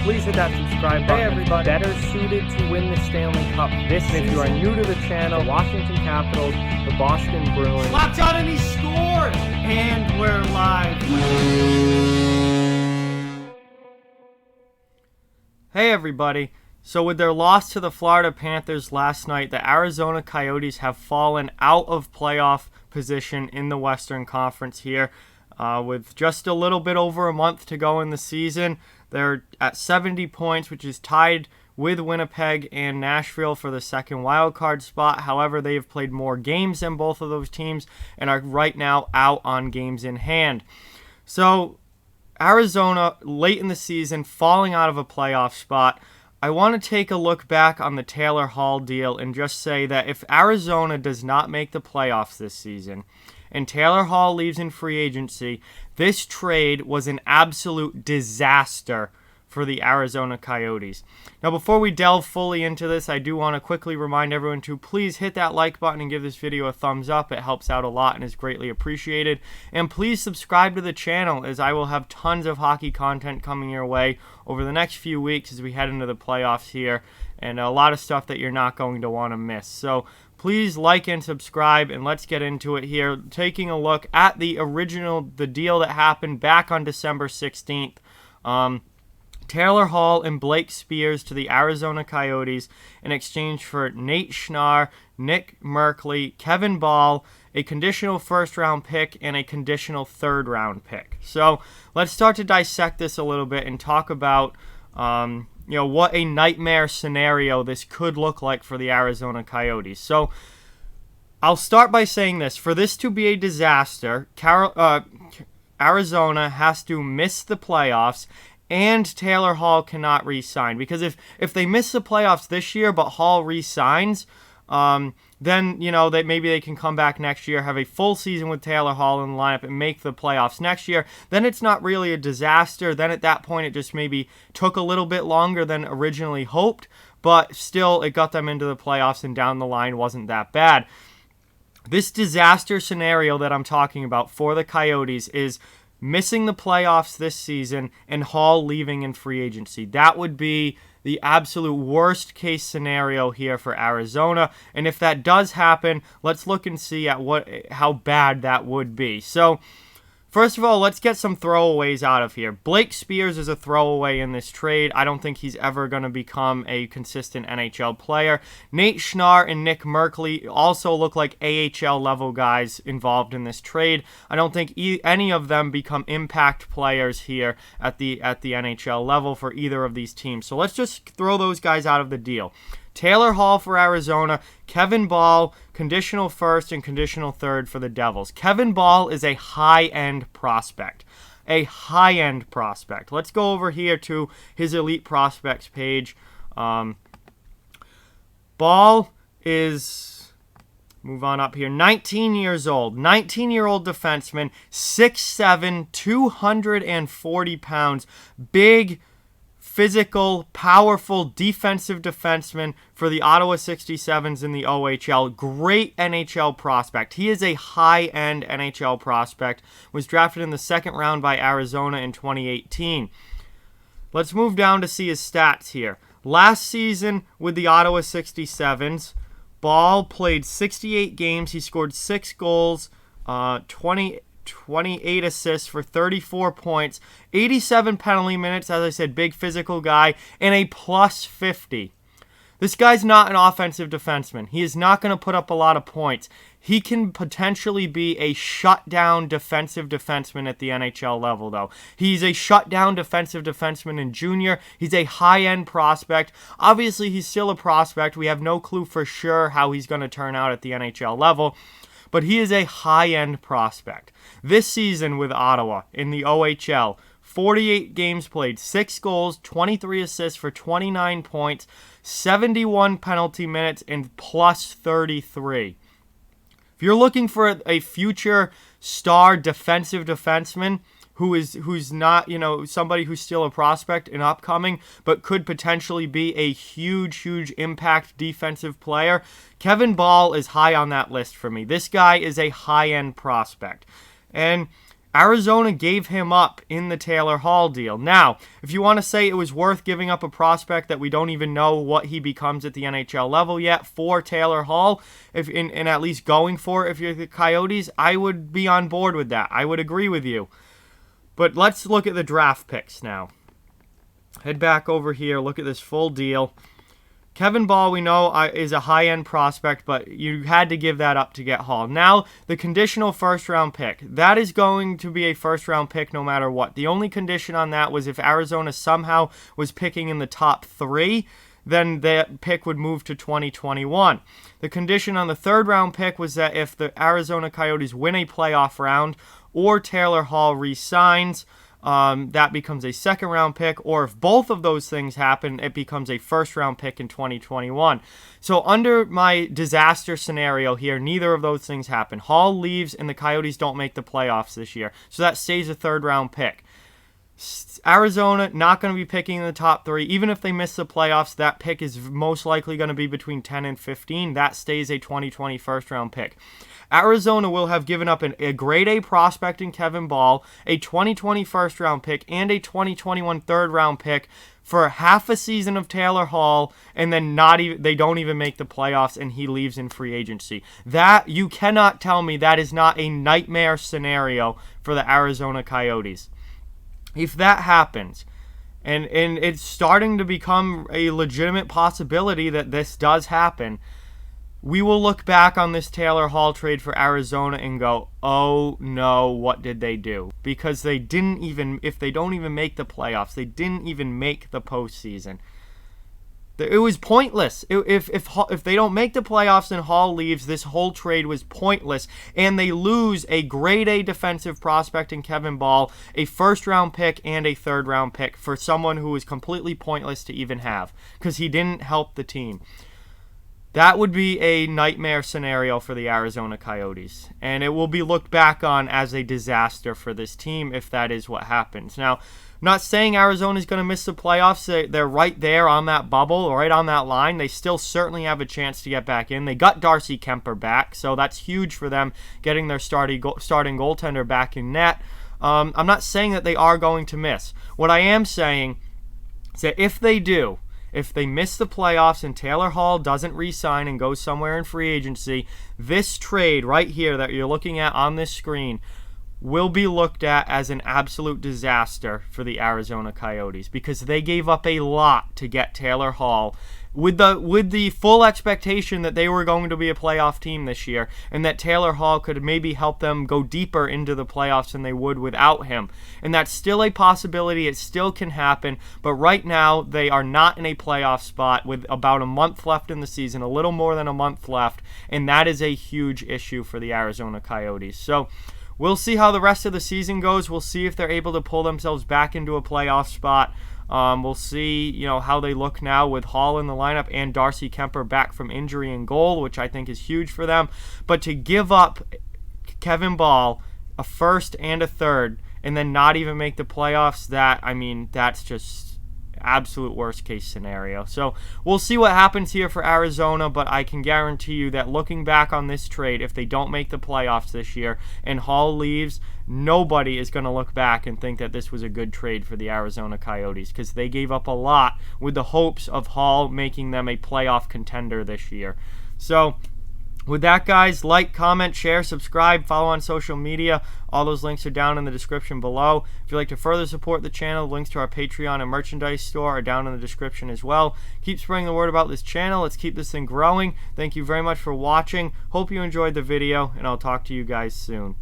please hit that subscribe button. Hey everybody, better suited to win the Stanley Cup this season. If you are new to the channel, the Washington Capitals, the Boston Bruins. Locked on and he scored! And we're live. Hey everybody. So with their loss to the Florida Panthers last night, the Arizona Coyotes have fallen out of playoff position in the Western Conference here. With just a little bit over a month to go in the season, they're at 70 points, which is tied with Winnipeg and Nashville for the second wildcard spot. However, they have played more games than both of those teams and are right now out on games in hand. So Arizona, late in the season, falling out of a playoff spot. I want to take a look back on the Taylor Hall deal and just say that if Arizona does not make the playoffs this season and Taylor Hall leaves in free agency, this trade was an absolute disaster for the Arizona Coyotes. Now, before we delve fully into this, I do want to quickly remind everyone to please hit that like button and give this video a thumbs up. It helps out a lot and is greatly appreciated. And please subscribe to the channel, as I will have tons of hockey content coming your way over the next few weeks as we head into the playoffs here, and a lot of stuff that you're not going to want to miss. So please like and subscribe, and let's get into it here. Taking a look at the deal that happened back on December 16th. Taylor Hall and Blake Spears to the Arizona Coyotes in exchange for Nate Schnarr, Nick Merkley, Kevin Ball, a conditional first-round pick, and a conditional third-round pick. So let's start to dissect this a little bit and talk about what a nightmare scenario this could look like for the Arizona Coyotes. So I'll start by saying this. For this to be a disaster, Arizona has to miss the playoffs, and Taylor Hall cannot re-sign. Because if they miss the playoffs this year but Hall re-signs, then that maybe they can come back next year, have a full season with Taylor Hall in the lineup, and make the playoffs next year. Then it's not really a disaster. Then at that point it just maybe took a little bit longer than originally hoped, but still it got them into the playoffs, and down the line wasn't that bad. This disaster scenario that I'm talking about for the Coyotes is missing the playoffs this season and Hall leaving in free agency. That would be the absolute worst case scenario here for Arizona. And if that does happen, let's look and see at how bad that would be. So first of all, let's get some throwaways out of here. Blake Spears is a throwaway in this trade. I don't think he's ever going to become a consistent NHL player. Nate Schnarr and Nick Merkley also look like AHL level guys involved in this trade. I don't think any of them become impact players here at the NHL level for either of these teams. So let's just throw those guys out of the deal. Taylor Hall for Arizona, Kevin Ball, conditional first and conditional third for the Devils. Kevin Ball is a high-end prospect. A high-end prospect. Let's go over here to his Elite Prospects page. Ball is, move on up here, 19 years old. 19-year-old defenseman, 6'7", 240 pounds, big, physical, powerful defensive defenseman for the Ottawa 67s in the OHL. Great NHL prospect. He is a high-end NHL prospect. Was drafted in the second round by Arizona in 2018. Let's move down to see his stats here. Last season with the Ottawa 67s, Ball played 68 games. He scored 6 goals, 28 assists for 34 points, 87 penalty minutes, as I said, big physical guy, and a plus 50. This guy's not an offensive defenseman. He is not going to put up a lot of points. He can potentially be a shutdown defensive defenseman at the NHL level, though. He's a shutdown defensive defenseman in junior. He's a high-end prospect. Obviously, he's still a prospect. We have no clue for sure how he's going to turn out at the NHL level, but he is a high-end prospect. This season with Ottawa in the OHL, 48 games played, 6 goals, 23 assists for 29 points, 71 penalty minutes, and plus 33. If you're looking for a future star defensive defenseman who's not, somebody who's still a prospect and upcoming, but could potentially be a huge impact defensive player, Kevin Ball is high on that list for me. This guy is a high-end prospect. And Arizona gave him up in the Taylor Hall deal. Now, if you want to say it was worth giving up a prospect that we don't even know what he becomes at the NHL level yet for Taylor Hall, and at least going for it if you're the Coyotes, I would be on board with that. I would agree with you. But let's look at the draft picks now. Head back over here, look at this full deal. Kevin Ball, we know, is a high-end prospect, but you had to give that up to get Hall. Now, the conditional first-round pick. That is going to be a first-round pick no matter what. The only condition on that was if Arizona somehow was picking in the top 3, then that pick would move to 2021. The condition on the third-round pick was that if the Arizona Coyotes win a playoff round or Taylor Hall re-signs, that becomes a second-round pick, or if both of those things happen, it becomes a first-round pick in 2021. So under my disaster scenario here, neither of those things happen. Hall leaves, and the Coyotes don't make the playoffs this year, so that stays a third-round pick. Arizona not going to be picking in the top 3. Even if they miss the playoffs, that pick is most likely going to be between 10 and 15. That stays a 2020 first-round pick. Arizona will have given up a grade A prospect in Kevin Ball, a 2020 first-round pick, and a 2021 third-round pick for half a season of Taylor Hall, and then they don't even make the playoffs, and he leaves in free agency. That, you cannot tell me that is not a nightmare scenario for the Arizona Coyotes. If that happens, and it's starting to become a legitimate possibility that this does happen, we will look back on this Taylor Hall trade for Arizona and go, oh no, what did they do? Because they didn't even, if they don't even make the playoffs, they didn't even make the postseason. It was pointless. If they don't make the playoffs and Hall leaves, this whole trade was pointless. And they lose a grade A defensive prospect in Kevin Ball, a first-round pick, and a third-round pick for someone who was completely pointless to even have because he didn't help the team. That would be a nightmare scenario for the Arizona Coyotes, and it will be looked back on as a disaster for this team if that is what happens. Now, I'm not saying Arizona is going to miss the playoffs. They're right there on that bubble, right on that line. They still certainly have a chance to get back in. They got Darcy Kemper back, so that's huge for them, getting their starting goaltender back in net. I'm not saying that they are going to miss. What I am saying is that if they do, if they miss the playoffs and Taylor Hall doesn't re-sign and goes somewhere in free agency, this trade right here that you're looking at on this screen will be looked at as an absolute disaster for the Arizona Coyotes because they gave up a lot to get Taylor Hall with the full expectation that they were going to be a playoff team this year and that Taylor Hall could maybe help them go deeper into the playoffs than they would without him. And that's still a possibility. It still can happen. But right now, they are not in a playoff spot with about a month left in the season, a little more than a month left. And that is a huge issue for the Arizona Coyotes. So we'll see how the rest of the season goes. We'll see if they're able to pull themselves back into a playoff spot. We'll see, how they look now with Hall in the lineup and Darcy Kemper back from injury and goal, which I think is huge for them. But to give up Kevin Ball, a first and a third, and then not even make the playoffs, that's just absolute worst case scenario. So we'll see what happens here for Arizona, but I can guarantee you that looking back on this trade, if they don't make the playoffs this year and Hall leaves, nobody is going to look back and think that this was a good trade for the Arizona Coyotes because they gave up a lot with the hopes of Hall making them a playoff contender this year. So with that, guys, like, comment, share, subscribe, follow on social media. All those links are down in the description below. If you'd like to further support the channel, links to our Patreon and merchandise store are down in the description as well. Keep spreading the word about this channel. Let's keep this thing growing. Thank you very much for watching. Hope you enjoyed the video, and I'll talk to you guys soon.